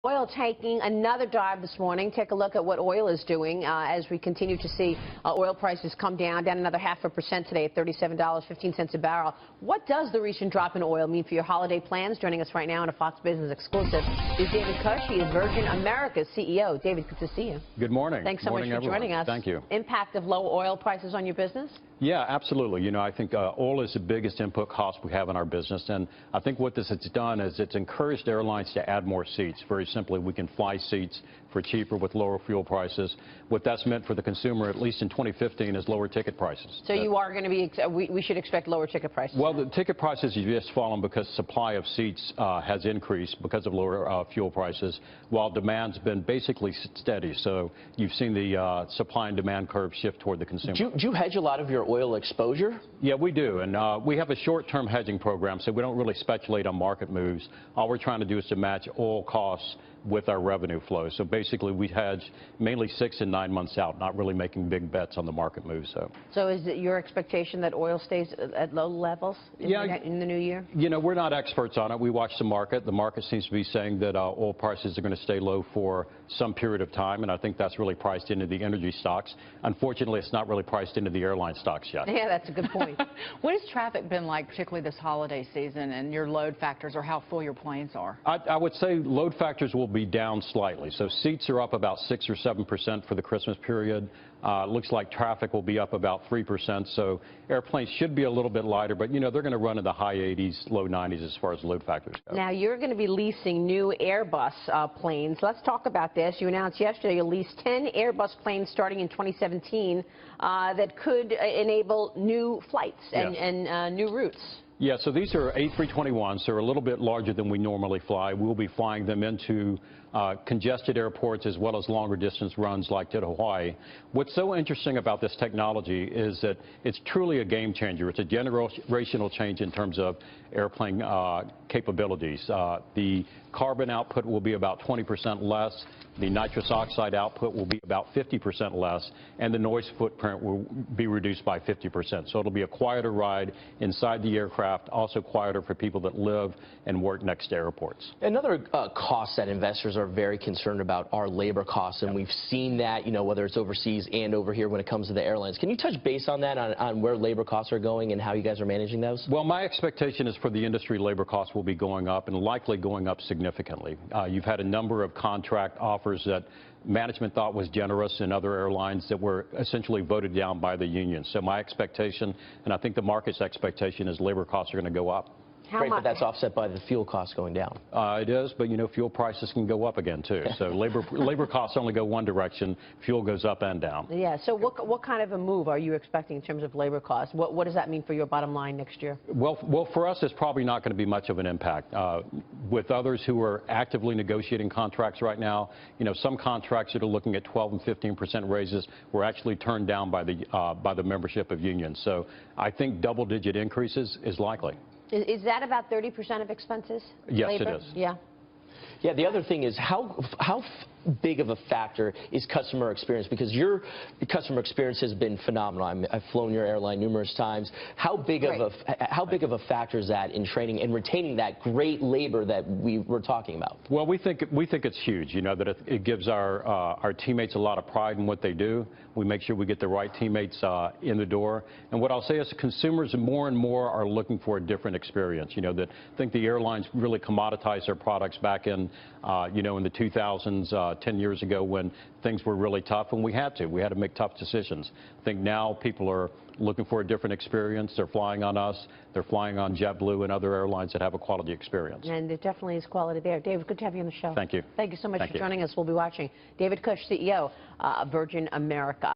Oil taking another dive this morning. Take a look at what oil is doing as we continue to see oil prices come down another 0.5% today at $37.15 a barrel. What does the recent drop in oil mean for your holiday plans? Joining us right now on a Fox Business exclusive is David Cush. He is Virgin America's CEO. David, good to see you. Good morning. Thanks so much for joining us. Thank you. Impact of low oil prices on your business? Yeah, absolutely. You know, I think oil is the biggest input cost we have in our business, and I think what this has done is it's encouraged airlines to add more seats. Very simply, we can fly seats for cheaper with lower fuel prices. What that's meant for the consumer, at least in 2015, is lower ticket prices. So you are going to be, we should expect lower ticket prices? Well, the ticket prices have just fallen because supply of seats has increased because of lower fuel prices, while demand's been basically steady. So you've seen the supply and demand curve shift toward the consumer. Do you hedge a lot of your oil exposure? Yeah, we do, and we have a short-term hedging program, so we don't really speculate on market moves. All we're trying to do is to match oil costs with our revenue flow. So basically, we hedge mainly 6 and 9 months out, not really making big bets on the market moves. So is it your expectation that oil stays at low levels in the new year? You know, we're not experts on it. We watch the market. The market seems to be saying that oil prices are going to stay low for some period of time, and I think that's really priced into the energy stocks. Unfortunately, it's not really priced into the airline stocks yet. Yeah, that's a good point. What has traffic been like, particularly this holiday season, and your load factors or how full your planes are? I would say load factors will be down slightly. So seats are up about 6 or 7% for the Christmas period. Looks like traffic will be up about 3%. So airplanes should be a little bit lighter, but you know they're going to run in the high 80s, low 90s as far as load factors go. Now you're going to be leasing new Airbus planes. Let's talk about this. You announced yesterday you leased 10 Airbus planes starting in 2017 that could enable new flights and new routes. Yeah, so these are A321s. They're a little bit larger than we normally fly. We'll be flying them into congested airports as well as longer distance runs like to Hawaii. What's so interesting about this technology is that it's truly a game changer. It's a generational change in terms of airplane capabilities. The carbon output will be about 20% less. The nitrous oxide output will be about 50% less, and the noise footprint will be reduced by 50%. So it'll be a quieter ride inside the aircraft, also quieter for people that live and work next to airports. Another cost that investors are very concerned about are labor costs, and we've seen that, you know, whether it's overseas and over here when it comes to the airlines. Can you touch base on that, on where labor costs are going and how you guys are managing those? Well, my expectation is for the industry, labor costs will be going up and likely going up significantly. You've had a number of contract offers that management thought was generous in other airlines that were essentially voted down by the union. So my expectation, and I think the market's expectation, is labor costs are going to go up. Great, but that's offset by the fuel costs going down. It is, but you know, fuel prices can go up again too. So labor costs only go one direction. Fuel goes up and down. Yeah. So what kind of a move are you expecting in terms of labor costs? What does that mean for your bottom line next year? Well, for us, it's probably not going to be much of an impact. With others who are actively negotiating contracts right now, you know, some contracts that are looking at 12 and 15% raises were actually turned down by the membership of unions. So I think double-digit increases is likely. Is that about 30% of expenses? Yes, labor? it is. Yeah. Yeah, the other thing is how big of a factor is customer experience? Because your customer experience has been phenomenal. I've flown your airline numerous times. How big of a factor is that in training and retaining that great labor that we were talking about? Well, we think it's huge. You know, that it gives our teammates a lot of pride in what they do. We make sure we get the right teammates in the door. And what I'll say is consumers more and more are looking for a different experience. You know, that I think the airlines really commoditized their products back in, you know, in the 2000s, 10 years ago when things were really tough, and we had to make tough decisions. I think now people are looking for a different experience. They're flying on us. They're flying on JetBlue and other airlines that have a quality experience. And it definitely is quality there. David, good to have you on the show. Thank you. Thank you so much for joining us. We'll be watching. David Cush, CEO of Virgin America.